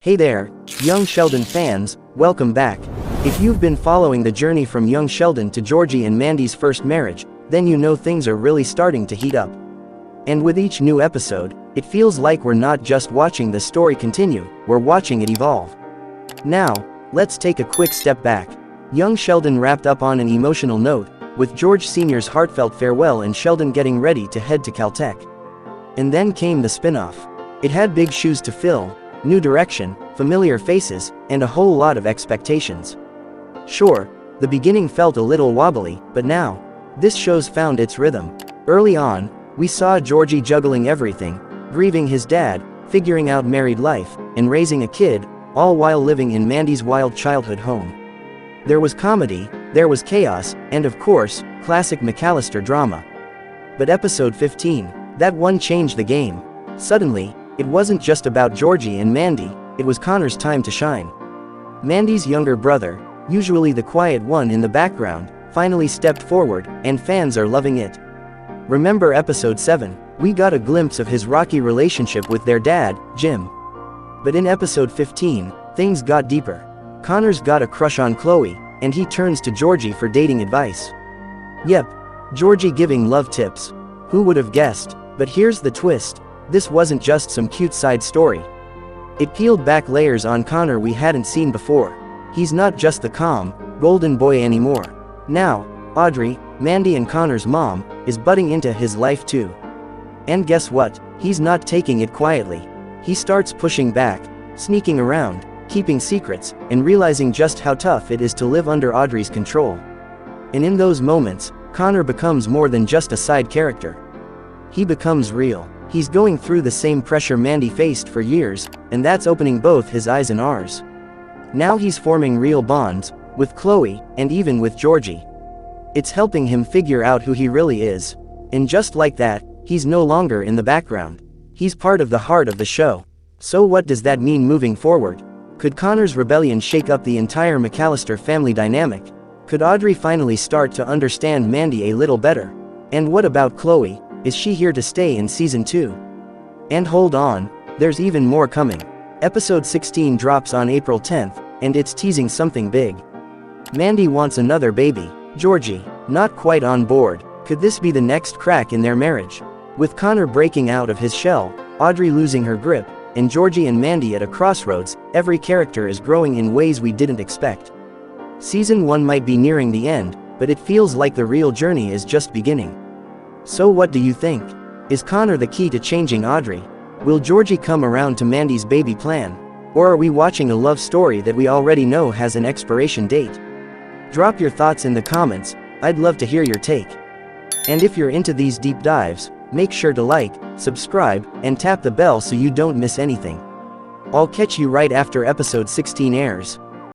Hey there, young Sheldon fans, welcome back. If you've been following the journey from young Sheldon to Georgie and Mandy's first marriage, then you know things are really starting to heat up. And with each new episode, it feels like we're not just watching the story continue, we're watching it evolve. Now, let's take a quick step back. Young Sheldon wrapped up on an emotional note, with George Sr.'s heartfelt farewell and Sheldon getting ready to head to Caltech. And then came the spin-off. It had big shoes to fill, new direction, familiar faces, and a whole lot of expectations. Sure, the beginning felt a little wobbly, but now, this show's found its rhythm. Early on, we saw Georgie juggling everything, grieving his dad, figuring out married life, and raising a kid, all while living in Mandy's wild childhood home. There was comedy, there was chaos, and of course, classic McAllister drama. But episode 15, that one changed the game. Suddenly, it wasn't just about Georgie and Mandy, it was Connor's time to shine. Mandy's younger brother, usually the quiet one in the background, finally stepped forward, and fans are loving it. Remember episode 7, we got a glimpse of his rocky relationship with their dad, Jim. But in episode 15, things got deeper. Connor's got a crush on Chloe, and he turns to Georgie for dating advice. Yep, Georgie giving love tips. Who would have guessed? But here's the twist. This wasn't just some cute side story. It peeled back layers on Connor we hadn't seen before. He's not just the calm, golden boy anymore. Now, Audrey, Mandy and Connor's mom, is butting into his life too. And guess what? He's not taking it quietly. He starts pushing back, sneaking around, keeping secrets, and realizing just how tough it is to live under Audrey's control. And in those moments, Connor becomes more than just a side character. He becomes real. He's going through the same pressure Mandy faced for years, and that's opening both his eyes and ours. Now he's forming real bonds, with Chloe, and even with Georgie. It's helping him figure out who he really is. And just like that, he's no longer in the background. He's part of the heart of the show. So what does that mean moving forward? Could Connor's rebellion shake up the entire McAllister family dynamic? Could Audrey finally start to understand Mandy a little better? And what about Chloe? Is she here to stay in season 2? And hold on, there's even more coming. Episode 16 drops on April 10th, and it's teasing something big. Mandy wants another baby. Georgie, not quite on board. Could this be the next crack in their marriage? With Connor breaking out of his shell, Audrey losing her grip, and Georgie and Mandy at a crossroads, every character is growing in ways we didn't expect. Season 1 might be nearing the end, but it feels like the real journey is just beginning. So what do you think? Is Connor the key to changing Audrey? Will Georgie come around to Mandy's baby plan? Or are we watching a love story that we already know has an expiration date? Drop your thoughts in the comments, I'd love to hear your take. And if you're into these deep dives, make sure to like, subscribe, and tap the bell so you don't miss anything. I'll catch you right after episode 16 airs.